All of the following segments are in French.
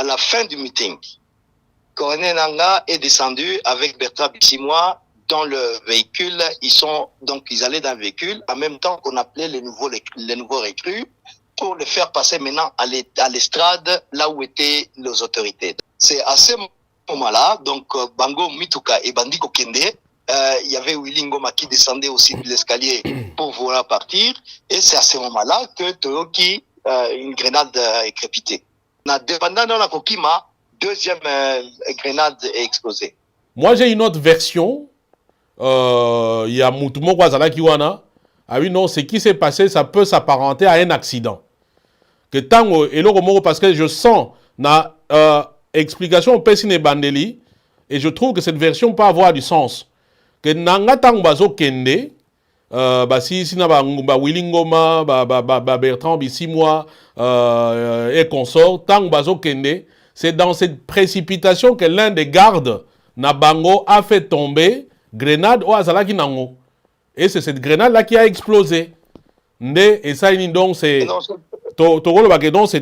à la fin du meeting, Colonel Nanga est descendu avec Bertrand Bissimois dans le véhicule. Ils allaient dans le véhicule en même temps qu'on appelait les nouveaux recrues pour les faire passer maintenant à l'estrade, là où étaient les autorités. C'est à ce moment-là, donc Bango Mituka et Bandiko Kende, il y avait Willy Ngoma qui descendait aussi de l'escalier pour vouloir partir, et c'est à ce moment-là que Toyoki, une grenade est crépitée. Pendant la Kokima, deuxième grenade est explosée. Moi j'ai une autre version. Il y a Moutumo Kwazala Kiwana. Ah oui, non, ce qui s'est passé, ça peut s'apparenter à un accident. Que tango et le parce que je sens na explication Pessine Bandeli et je trouve que cette version peut avoir du sens. Que nanga tango bazo kende si na ba Willy Ngoma Bertrand Bissimois et consorts tango bazo kende, c'est dans cette précipitation que l'un des gardes na bango a fait tomber grenade au azalaki nango. Et c'est cette grenade-là qui a explosé. Et ça, donc, c'est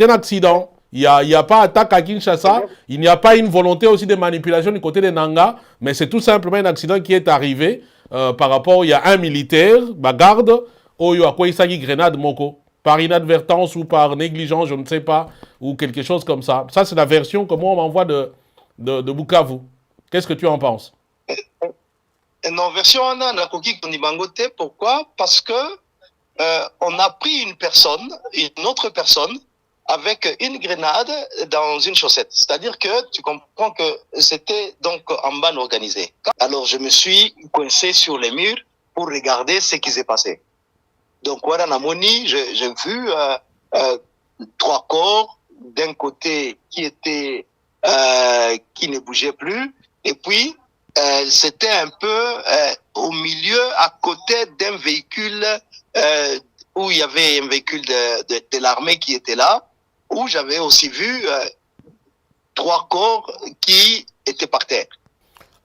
un accident. Il n'y a pas d'attaque à Kinshasa. Il n'y a pas une volonté aussi de manipulation du côté de Nanga. Mais c'est tout simplement un accident qui est arrivé par rapport, il y a un militaire, garde, où il y a quoi il s'agit grenade moko. Par inadvertance ou par négligence, je ne sais pas, ou quelque chose comme ça. Ça, c'est la version que moi, on m'envoie de Bukavu. Qu'est-ce que tu en penses? Non, version on a Koki Kondibangote. Pourquoi? Parce que on a pris une autre personne, avec une grenade dans une chaussette. C'est-à-dire que tu comprends que c'était donc en bande organisée. Alors je me suis coincé sur les murs pour regarder ce qui s'est passé. Donc voilà, Namoni, j'ai vu 3 corps d'un côté qui ne bougeait plus, et puis c'était un peu au milieu, à côté d'un véhicule où il y avait un véhicule de l'armée qui était là, où j'avais aussi vu 3 corps qui étaient par terre.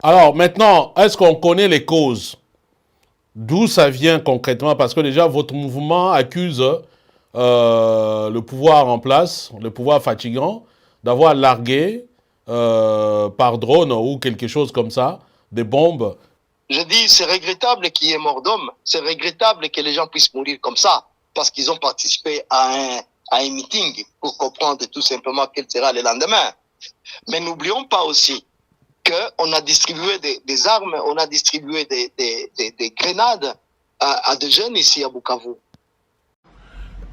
Alors maintenant, est-ce qu'on connaît les causes? D'où ça vient concrètement? Parce que déjà, votre mouvement accuse le pouvoir en place, le pouvoir fatigant, d'avoir largué par drone ou quelque chose comme ça, des bombes. Je dis, c'est regrettable qu'il y ait mort d'homme. C'est regrettable que les gens puissent mourir comme ça, parce qu'ils ont participé à un meeting pour comprendre tout simplement quel sera le lendemain. Mais n'oublions pas aussi qu'on a distribué des armes, on a distribué des grenades à des jeunes ici à Bukavu.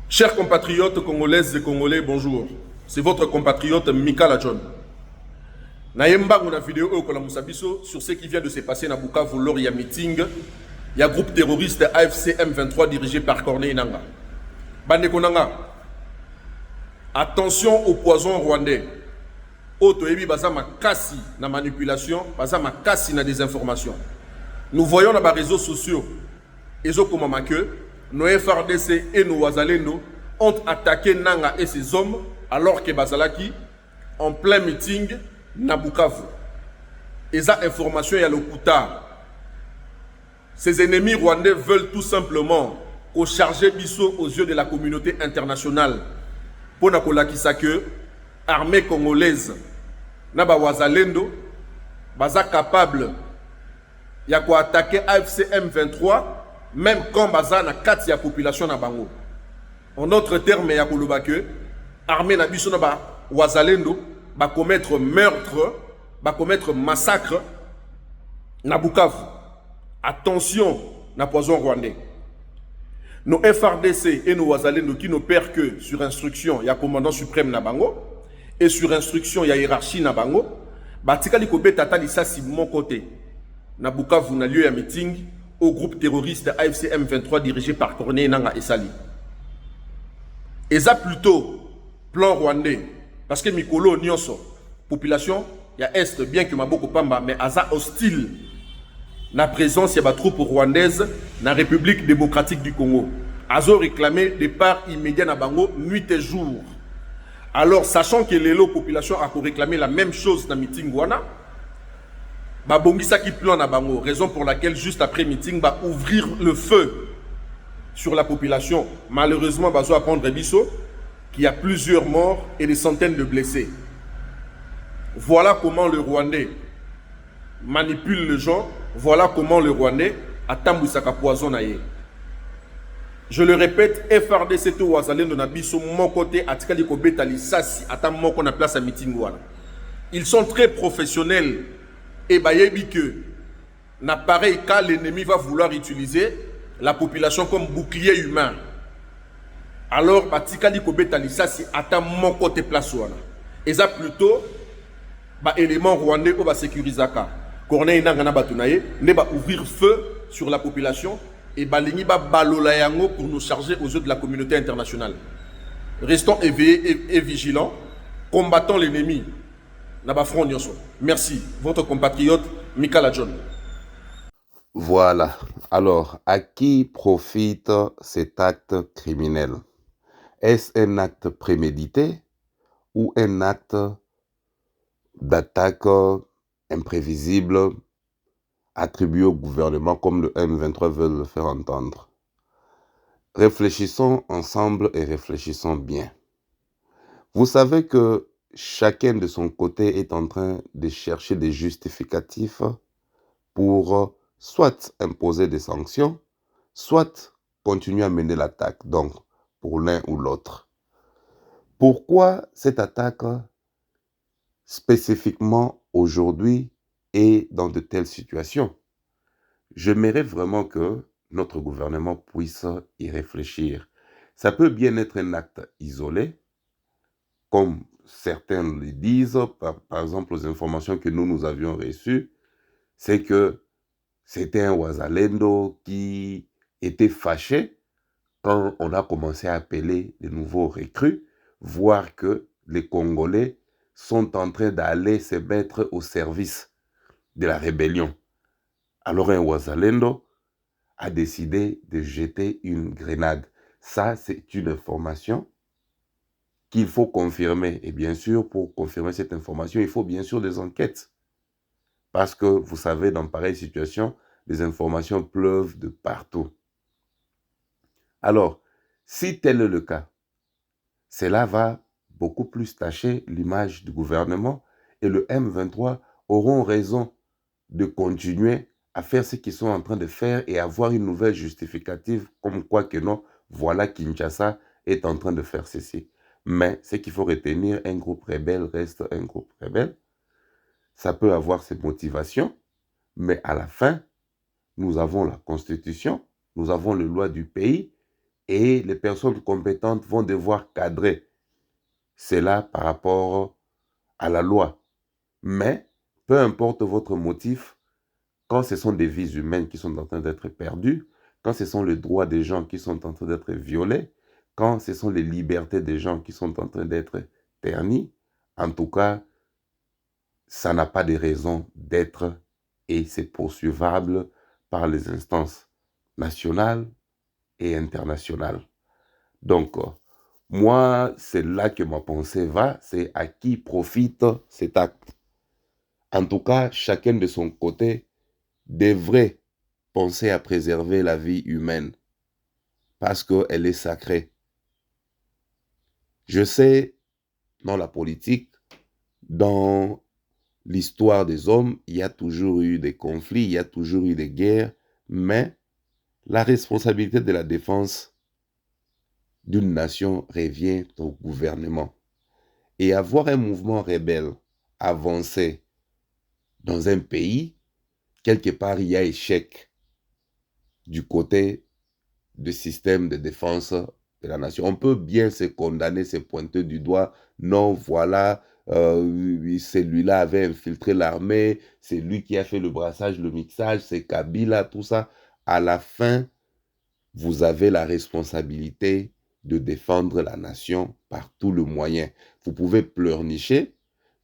Chers compatriotes congolaises et congolais, bonjour. C'est votre compatriote Mika Lachon. Nayemba une vidéo sur ce qui vient de se passer à Bukavu lors du meeting. Il y a un groupe terroriste AFC M23 dirigé par Corneille Nangaa. Bande Konanga, attention au poison rwandais. Otoebi baza makasi na manipulation, baza makasi na désinformation. Nous voyons dans les réseaux sociaux, que nos FRDC et nos Wazalendo ont attaqué Nanga et ses hommes alors que Bazalaki en plein meeting na Bukavu. Et ça, information y a le Kouta. Ces ennemis rwandais veulent tout simplement charger Bisso aux yeux de la communauté internationale pour que l'armée congolaise Naba Wazalendo baza capable ya ko attaquer AFC M23 même quand baza na kati ya population na bango. En d'autres termes ya koloba que armée na biso na ba Wazalendo ba commettre meurtre, ba commettre massacre na Bukavu. Attention na poison rwandais. Nos FRDC et nos Wazalendo qui n'opèrent que sur instruction ya commandant suprême na bango et sur instruction ya hiérarchie na bango, batikali kobeta talisa si mon côté na Bukavu na lieu ya meeting au groupe terroriste AFC M23 dirigé par Corneille Nangaa et Sali. Et ça plutôt plan rwandais parce que Mikolo Nyonso population ya est bien que maboko pamba mais aza hostile la présence de la troupe rwandaise dans la République démocratique du Congo. Azo réclamé départ immédiat na bango nuit et jour. Alors sachant que les population a réclamé la même chose dans le meeting wana, ba bongisa ki plan na bango, raison pour laquelle juste après meeting va ouvrir le feu sur la population. Malheureusement bazo apprendre biso qu'il y a plusieurs morts et des centaines de blessés. Voilà comment le Rwandais manipule les gens. Voilà comment le Rwandais a tambouissaka poison na ye. Je le répète, FRDC to wazalendo na biso mon côté atikali ko betali sasi ata moko na place à meeting wana. Ils sont très professionnels et bayebi que na pareil cas l'ennemi va vouloir utiliser la population comme bouclier humain. Alors batikali ko betali sasi ata mon côté place wana. Et ça plutôt ba élément rwandais ko ba sécurisaka. Corneille nangana batunaye ne ba ouvrir feu sur la population. Et balingi ba balola yango pour nous charger aux yeux de la communauté internationale. Restons éveillés et vigilants, combattons l'ennemi. Merci. Votre compatriote Mikala John. Voilà. Alors, à qui profite cet acte criminel? Est-ce un acte prémédité ou un acte d'attaque imprévisible attribué au gouvernement comme le M23 veut le faire entendre? Réfléchissons ensemble et réfléchissons bien. Vous savez que chacun de son côté est en train de chercher des justificatifs pour soit imposer des sanctions, soit continuer à mener l'attaque, donc pour l'un ou l'autre. Pourquoi cette attaque spécifiquement aujourd'hui et dans de telles situations? J'aimerais vraiment que notre gouvernement puisse y réfléchir. Ça peut bien être un acte isolé, comme certains le disent, par exemple aux informations que nous avions reçues, c'est que c'était un Wazalendo qui était fâché quand on a commencé à appeler de nouveaux recrues, voir que les Congolais sont en train d'aller se mettre au service de la rébellion. Alors un Wazalendo a décidé de jeter une grenade. Ça, c'est une information qu'il faut confirmer. Et bien sûr, pour confirmer cette information, il faut bien sûr des enquêtes. Parce que, vous savez, dans pareille situation, les informations pleuvent de partout. Alors, si tel est le cas, cela va beaucoup plus tacher l'image du gouvernement et le M23 auront raison de continuer à faire ce qu'ils sont en train de faire et avoir une nouvelle justificative comme quoi que non, voilà Kinshasa est en train de faire ceci. Mais ce qu'il faut retenir, un groupe rebelle reste un groupe rebelle. Ça peut avoir ses motivations, mais à la fin, nous avons la Constitution, nous avons les lois du pays et les personnes compétentes vont devoir cadrer cela par rapport à la loi. Mais, peu importe votre motif, quand ce sont des vies humaines qui sont en train d'être perdues, quand ce sont les droits des gens qui sont en train d'être violés, quand ce sont les libertés des gens qui sont en train d'être ternies, en tout cas, ça n'a pas de raison d'être et c'est poursuivable par les instances nationales et internationales. Donc, moi, c'est là que ma pensée va, c'est à qui profite cet acte. En tout cas, chacun de son côté devrait penser à préserver la vie humaine parce qu'elle est sacrée. Je sais, dans la politique, dans l'histoire des hommes, il y a toujours eu des conflits, il y a toujours eu des guerres, mais la responsabilité de la défense d'une nation revient au gouvernement. Et avoir un mouvement rebelle avancé dans un pays, quelque part, il y a échec du côté du système de défense de la nation. On peut bien se condamner, se pointer du doigt. Non, voilà, celui-là avait infiltré l'armée, c'est lui qui a fait le brassage, le mixage, c'est Kabila, tout ça. À la fin, vous avez la responsabilité de défendre la nation par tout le moyen. Vous pouvez pleurnicher.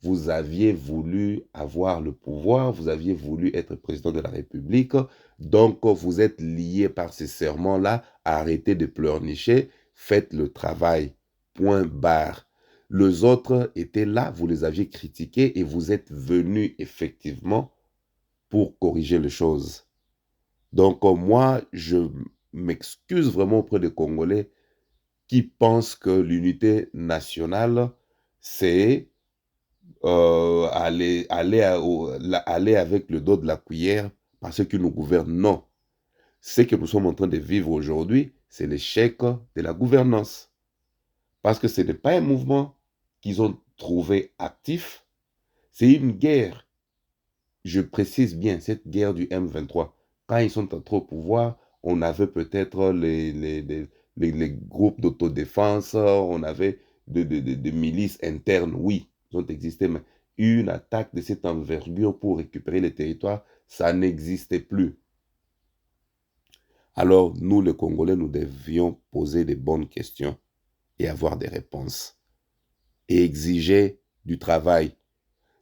Vous aviez voulu avoir le pouvoir, vous aviez voulu être président de la République, donc vous êtes lié par ces serments-là, arrêtez de pleurnicher, faites le travail, point barre. Les autres étaient là, vous les aviez critiqués et vous êtes venus effectivement pour corriger les choses. Donc moi, je m'excuse vraiment auprès des Congolais qui pensent que l'unité nationale, c'est aller avec le dos de la cuillère parce qu'ils nous gouvernent. Non. Ce que nous sommes en train de vivre aujourd'hui, c'est l'échec de la gouvernance. Parce que ce n'est pas un mouvement qu'ils ont trouvé actif, c'est une guerre. Je précise bien, cette guerre du M23. Quand ils sont entrés au pouvoir, on avait peut-être les groupes d'autodéfense, on avait des milices internes, oui, ils ont existé, mais une attaque de cette envergure pour récupérer les territoires, ça n'existait plus. Alors, nous, les Congolais, nous devions poser des bonnes questions et avoir des réponses. Et exiger du travail.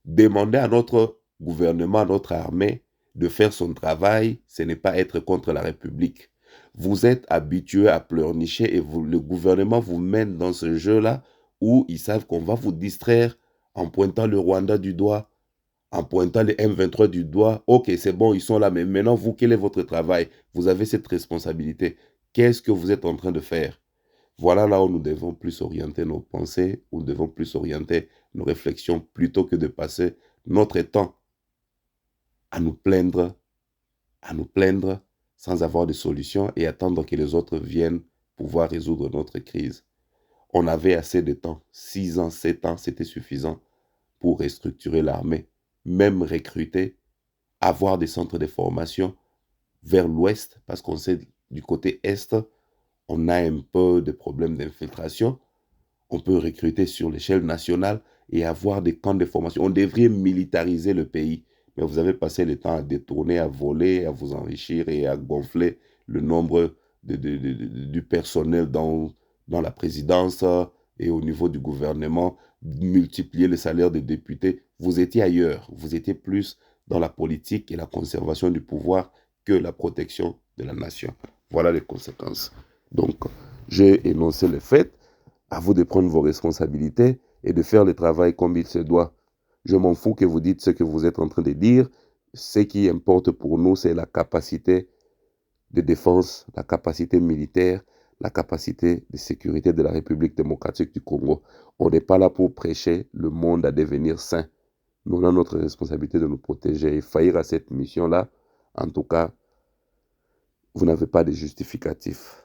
Demander à notre gouvernement, à notre armée, de faire son travail, ce n'est pas être contre la République. Vous êtes habitués à pleurnicher et le gouvernement vous mène dans ce jeu-là où ils savent qu'on va vous distraire en pointant le Rwanda du doigt, en pointant les M23 du doigt. Ok, c'est bon, ils sont là, mais maintenant, vous, quel est votre travail? Vous avez cette responsabilité. Qu'est-ce que vous êtes en train de faire? Voilà là où nous devons plus orienter nos pensées, où nous devons plus orienter nos réflexions, plutôt que de passer notre temps à nous plaindre sans avoir de solution et attendre que les autres viennent pouvoir résoudre notre crise. On avait assez de temps, 6 ans, 7 ans, c'était suffisant pour restructurer l'armée, même recruter, avoir des centres de formation vers l'ouest, parce qu'on sait du côté est, on a un peu de problèmes d'infiltration. On peut recruter sur l'échelle nationale et avoir des camps de formation. On devrait militariser le pays. Mais vous avez passé le temps à détourner, à voler, à vous enrichir et à gonfler le nombre du personnel dans la présidence et au niveau du gouvernement, multiplier le salaire des députés. Vous étiez ailleurs. Vous étiez plus dans la politique et la conservation du pouvoir que la protection de la nation. Voilà les conséquences. Donc, j'ai énoncé les faits. À vous de prendre vos responsabilités et de faire le travail comme il se doit. Je m'en fous que vous dites ce que vous êtes en train de dire. Ce qui importe pour nous, c'est la capacité de défense, la capacité militaire, la capacité de sécurité de la République démocratique du Congo. On n'est pas là pour prêcher le monde à devenir sain. Nous, on a notre responsabilité de nous protéger et faillir à cette mission-là. En tout cas, vous n'avez pas de justificatif.